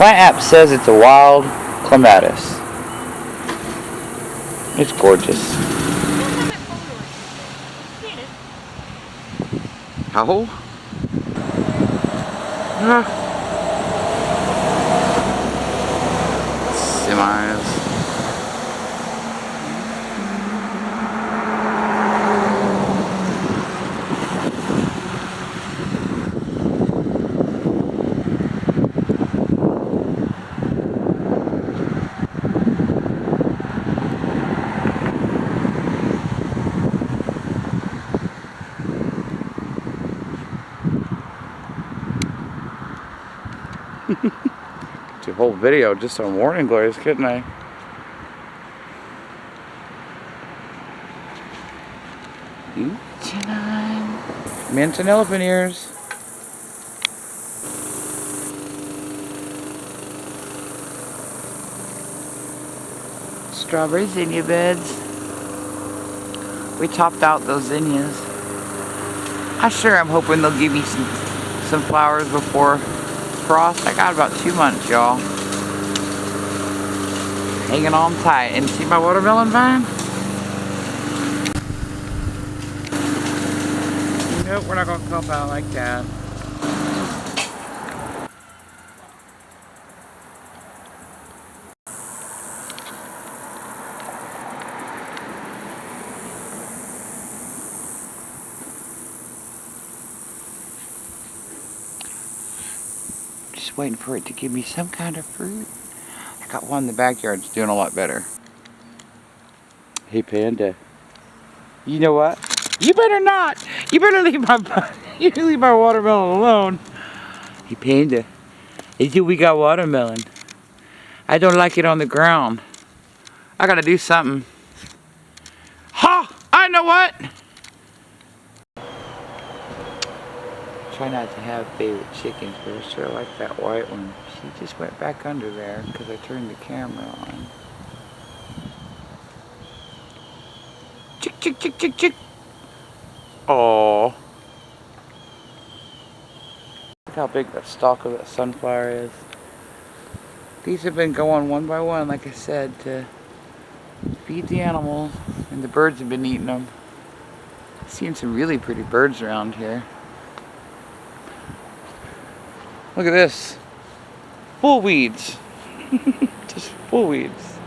Plant app says it's a wild clematis. It's gorgeous. How? Semis. The whole video just on morning glories, couldn't I? Mint and elephant ears. Strawberry zinnia beds. We topped out those zinnias. I'm hoping they'll give me some flowers before frost. I got about 2 months, y'all. Hanging on tight. And see my watermelon vine? Nope, we're not gonna come out like that. Just waiting for it to give me some kind of fruit. I got one in the backyard. It's doing a lot better. Hey, Panda. You know what? You better not. You better leave my watermelon alone. Hey, Panda. Hey, dude, we got watermelon. I don't like it on the ground. I gotta do something. Ha! I know what. Try not to have favorite chickens, but I sure like that white one. She just went back under there because I turned the camera on. Chick, chick, chick, chick, chick. Oh. Look how big that stalk of that sunflower is. These have been going one by one, like I said, to feed the animals, and the birds have been eating them. Seeing some really pretty birds around here. Look at this. Full weeds. Just full weeds.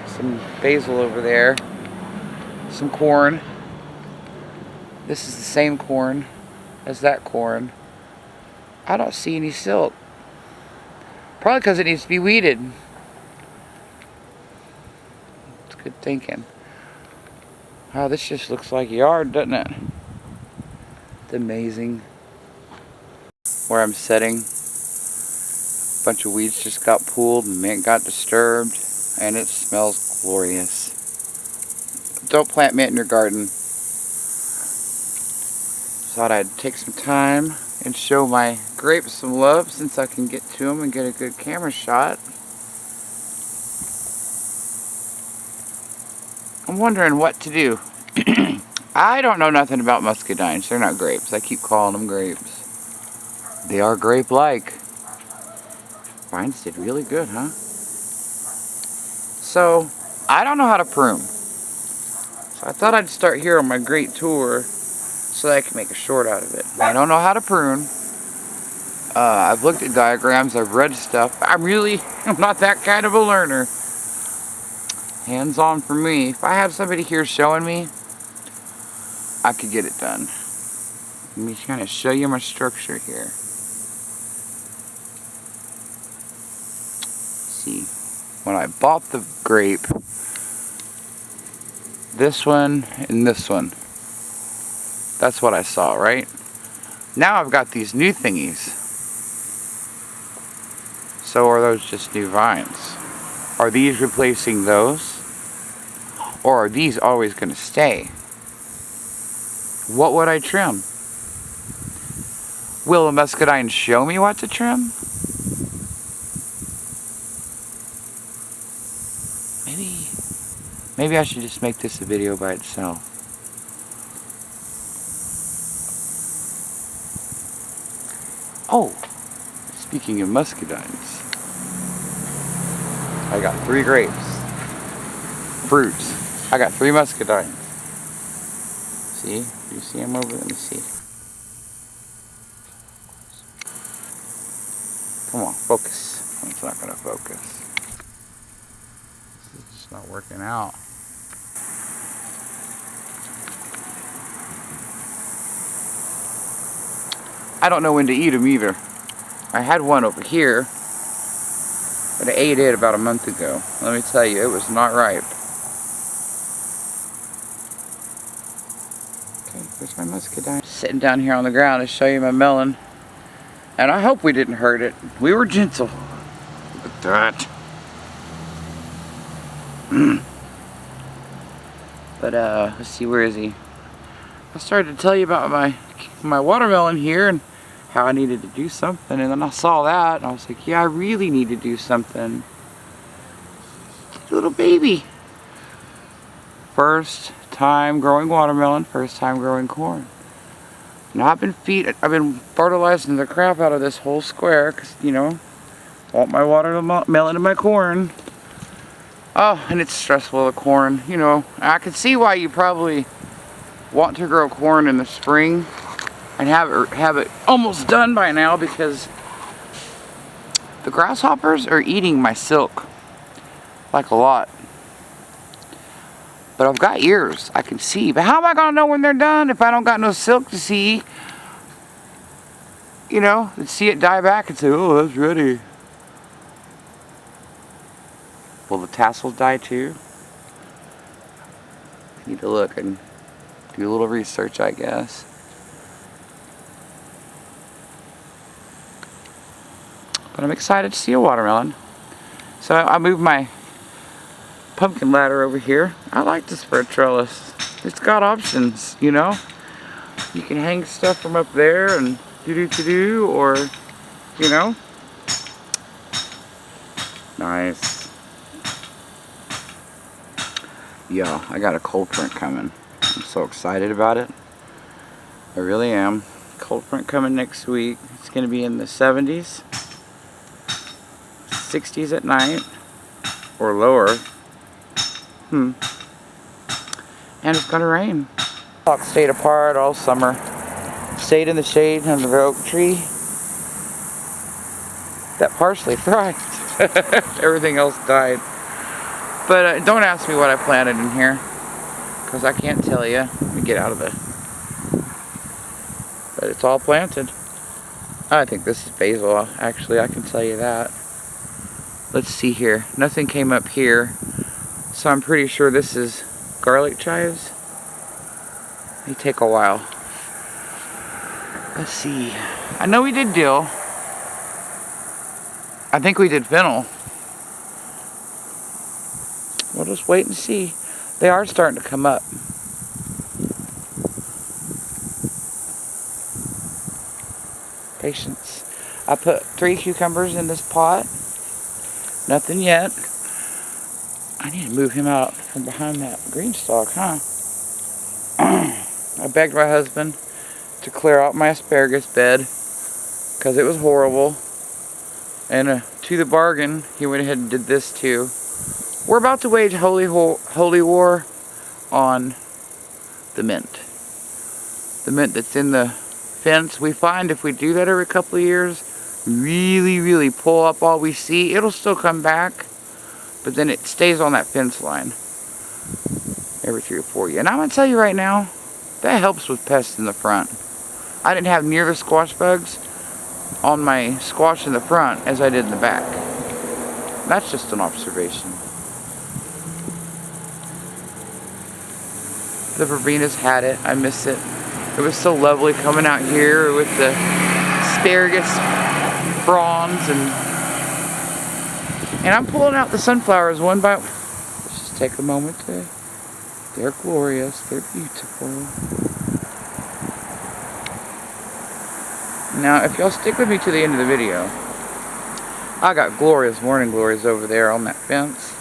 Some basil over there. Some corn. This is the same corn as that corn. I don't see any silk. Probably because it needs to be weeded. It's good thinking. Wow, this just looks like a yard, doesn't it? It's amazing. Where I'm sitting, a bunch of weeds just got pulled and mint got disturbed, and it smells glorious. Don't plant mint in your garden. Thought I'd take some time and show my grapes some love since I can get to them and get a good camera shot. I'm wondering what to do. I don't know nothing about muscadines. They're not grapes. I keep calling them grapes. They are grape-like. Vines did really good, huh? So, I don't know how to prune. So I thought I'd start here on my great tour so that I can make a short out of it. I don't know how to prune. I've looked at diagrams, I've read stuff. I'm not that kind of a learner. Hands-on for me. If I have somebody here showing me, I could get it done. Let me kind of show you my structure here. See, when I bought the grape, this one and this one, that's what I saw, right? Now I've got these new thingies. So are those just new vines? Are these replacing those? Or are these always going to stay? What would I trim? Will a muscadine show me what to trim? Maybe I should just make this a video by itself. Oh, Speaking of muscadines, I got 3 grapes. Fruits. I got 3 muscadines. See? Do you see them over there? Let me see. Come on, focus. It's not going to focus. It's just not working out. I don't know when to eat them either. I had one over here, but I ate it about a month ago. Let me tell you, it was not ripe. Okay, here's my muscadine. Sitting down here on the ground to show you my melon. And I hope we didn't hurt it. We were gentle. Look at that. But let's see, where is he? I started to tell you about my watermelon here and how I needed to do something, and then I saw that and I was like, yeah, I really need to do something. Little baby. First time growing watermelon, first time growing corn. Now I've been fertilizing the crap out of this whole square because, you know, I want my watermelon and my corn. Oh, and it's stressful, the corn. You know, I can see why you probably want to grow corn in the spring and have it almost done by now, because the grasshoppers are eating my silk like a lot. But I've got ears, I can see. But how am I gonna know when they're done if I don't got no silk to see? You know, and see it die back and say, oh, that's ready. Will the tassels die too? Need to look and do a little research, I guess. But I'm excited to see a watermelon. So I moved my pumpkin ladder over here. I like the spread trellis. It's got options, you know. You can hang stuff from up there and do, or, you know. Nice. Yeah, I got a cold front coming. I'm so excited about it. I really am. Cold front coming next week. It's going to be in the 70s. 60s at night, or lower. And it's gonna rain. Dogs stayed apart all summer. Stayed in the shade under the oak tree that partially thrived. Everything else died. But don't ask me what I planted in here, because I can't tell you. Let me get out of the... But it's all planted. I think this is basil, actually, I can tell you that. Let's see here. Nothing came up here. So I'm pretty sure this is garlic chives. They take a while. Let's see. I know we did dill. I think we did fennel. We'll just wait and see. They are starting to come up. Patience. I put 3 cucumbers in this pot. Nothing yet. I need to move him out from behind that green stalk, huh? I begged my husband to clear out my asparagus bed because it was horrible. And to the bargain, he went ahead and did this too. We're about to wage holy war on the mint. The mint that's in the fence. We find if we do that every couple of years, really pull up all we see, it'll still come back, but then it stays on that fence line every 3 or 4 years. And I'm going to tell you right now, that helps with pests in the front. I didn't have near the squash bugs on my squash in the front as I did in the back. That's just an observation. The verbenas had it. I miss it. It was so lovely coming out here with the asparagus fronds, and I'm pulling out the sunflowers one by one. Let's just take a moment to... They're glorious. They're beautiful. Now, if y'all stick with me to the end of the video, I got glorious morning glories over there on that fence.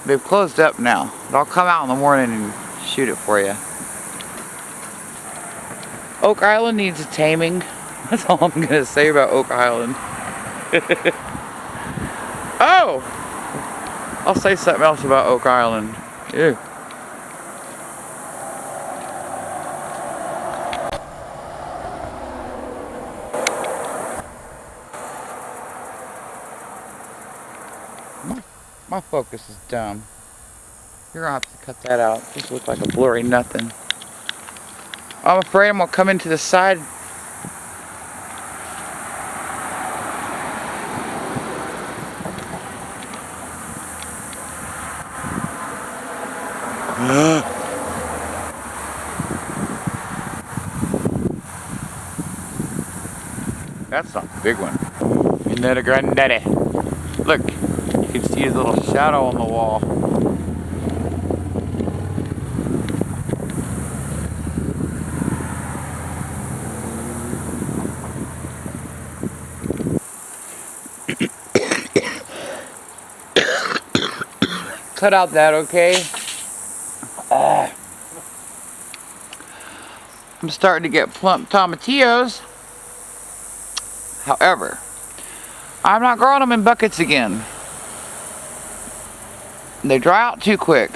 They've closed up now, but I'll come out in the morning and shoot it for you. Oak Island needs a taming. That's all I'm going to say about Oak Island. Oh! I'll say something else about Oak Island. Ew. My focus is dumb. You're gonna have to cut that out. Just look like a blurry nothing. I'm afraid I'm gonna come into the side. That's not the big one. Isn't that a granddaddy? Look, you can see his little shadow on the wall. Cut out that, okay? I'm starting to get plump tomatillos. However, I'm not growing them in buckets again. They dry out too quick,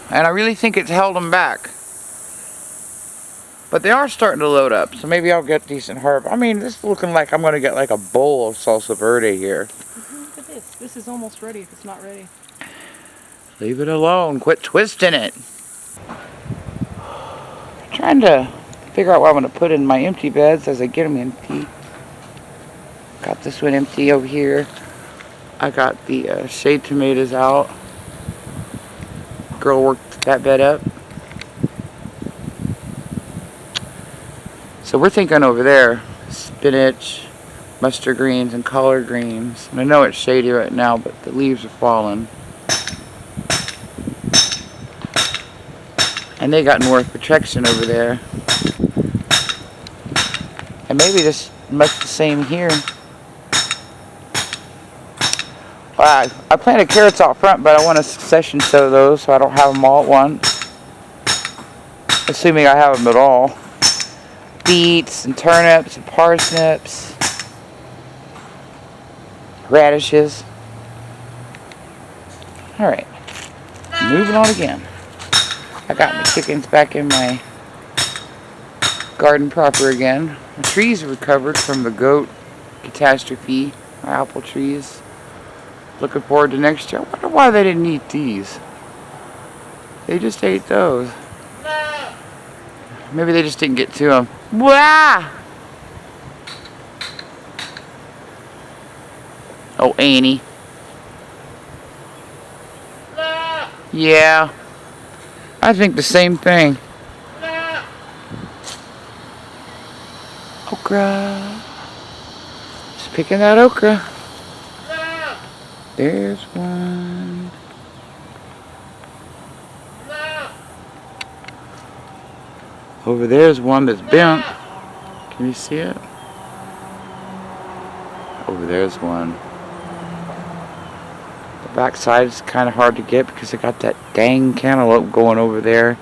and I really think it's held them back. But they are starting to load up, so maybe I'll get decent herb. I mean, this is looking like I'm going to get like a bowl of salsa verde here. Look at this. This is almost ready if it's not ready. Leave it alone. Quit twisting it. I'm trying to figure out what I'm going to put in my empty beds as I get them empty. Got this one empty over here. I got the shade tomatoes out. Girl worked that bed up. So we're thinking over there, spinach, mustard greens, and collard greens. And I know it's shady right now, but the leaves are falling. And they got north protection over there. And maybe just much the same here. I planted carrots out front, but I want to succession sow those so I don't have them all at once. Assuming I have them at all. Beets and turnips and parsnips. Radishes. Alright. Moving on again. I got my chickens back in my garden proper again. My trees recovered from the goat catastrophe. My apple trees. Looking forward to next year. I wonder why they didn't eat these. They just ate those. Maybe they just didn't get to them. Wow! Oh, Annie. Yeah. I think the same thing. Okra. Just picking that okra. There's one. Over there's one that's bent. Can you see it? Over there's one. The back side is kind of hard to get because I got that dang cantaloupe going over there.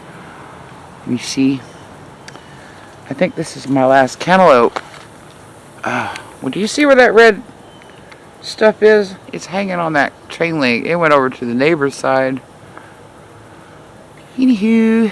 You see? I think this is my last cantaloupe. Well, do you see where that red stuff is? It's hanging on that chain link. It went over to the neighbor's side. Anywho.